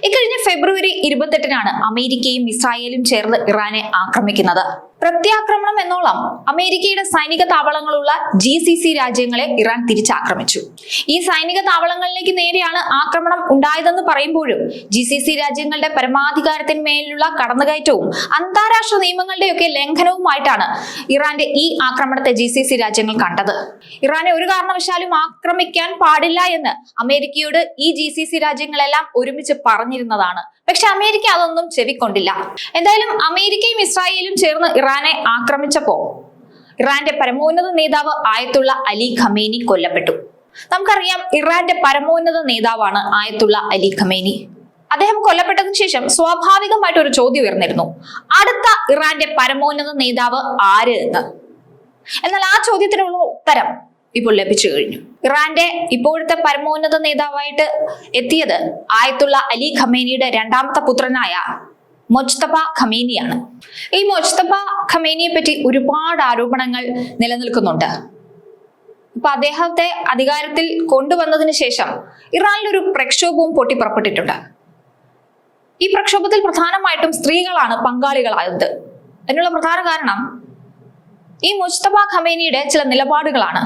ഇക്കഴിഞ്ഞ ഫെബ്രുവരി 28-നാണ് അമേരിക്കയും ഇസ്രായേലും ചേർന്ന് ഇറാനെ ആക്രമിക്കുന്നത്. പ്രത്യാക്രമണം എന്നോളം അമേരിക്കയുടെ സൈനിക താവളങ്ങളുള്ള GCC രാജ്യങ്ങളെ ഇറാൻ തിരിച്ചാക്രമിച്ചു. ഈ സൈനിക താവളങ്ങളിലേക്ക് നേരെയാണ് ആക്രമണം ഉണ്ടായതെന്ന് പറയുമ്പോഴും GCC രാജ്യങ്ങളുടെ പരമാധികാരത്തിന്മേലുള്ള കടന്നുകയറ്റവും അന്താരാഷ്ട്ര നിയമങ്ങളുടെയൊക്കെ ലംഘനവുമായിട്ടാണ് ഇറാന്റെ ഈ ആക്രമണത്തെ GCC രാജ്യങ്ങൾ കണ്ടത്. ഇറാനെ ഒരു കാരണവശാലും ആക്രമിക്കാൻ പാടില്ല എന്ന് അമേരിക്കയോട് ഈ GCC രാജ്യങ്ങളെല്ലാം ഒരുമിച്ച് പറഞ്ഞിരുന്നതാണ്. പക്ഷെ അമേരിക്ക അതൊന്നും ചെവിക്കൊണ്ടില്ല. എന്തായാലും അമേരിക്കയും ഇസ്രായേലും ചേർന്ന് ഇറാനെ ആക്രമിച്ചപ്പോ ഇറാന്റെ പരമോന്നത നേതാവ് ആയത്തുള്ള അലി ഖമേനി കൊല്ലപ്പെട്ടു. നമുക്കറിയാം, ഇറാന്റെ പരമോന്നത നേതാവാണ് ആയത്തുള്ള അലി ഖമേനി. അദ്ദേഹം കൊല്ലപ്പെട്ടതിനു ശേഷം സ്വാഭാവികമായിട്ട് ഒരു ചോദ്യം ഉയർന്നിരുന്നു: അടുത്ത ഇറാന്റെ പരമോന്നത നേതാവ് ആര് എന്ന്. എന്നാൽ ആ ചോദ്യത്തിനുള്ള ഉത്തരം ഇപ്പോൾ ലഭിച്ചു കഴിഞ്ഞു. ഇറാന്റെ ഇപ്പോഴത്തെ പരമോന്നത നേതാവായിട്ട് എത്തിയത് ആയത്തുള്ള അലി ഖമേനിയുടെ രണ്ടാമത്തെ പുത്രനായ മൊജ്തബ ഖമേനിയാണ്. ഈ മൊജ്തബ ഖമേനിയെ പറ്റി ഒരുപാട് ആരോപണങ്ങൾ നിലനിൽക്കുന്നുണ്ട്. ഇപ്പൊ അദ്ദേഹത്തെ അധികാരത്തിൽ കൊണ്ടുവന്നതിന് ശേഷം ഇറാനിലൊരു പ്രക്ഷോഭവും പൊട്ടിപ്പുറപ്പെട്ടിട്ടുണ്ട്. ഈ പ്രക്ഷോഭത്തിൽ പ്രധാനമായിട്ടും സ്ത്രീകളാണ് പങ്കാളികളായത്. അതിനുള്ള പ്രധാന കാരണം ഈ മൊജ്തബ ഖമേനിയുടെ ചില നിലപാടുകളാണ്.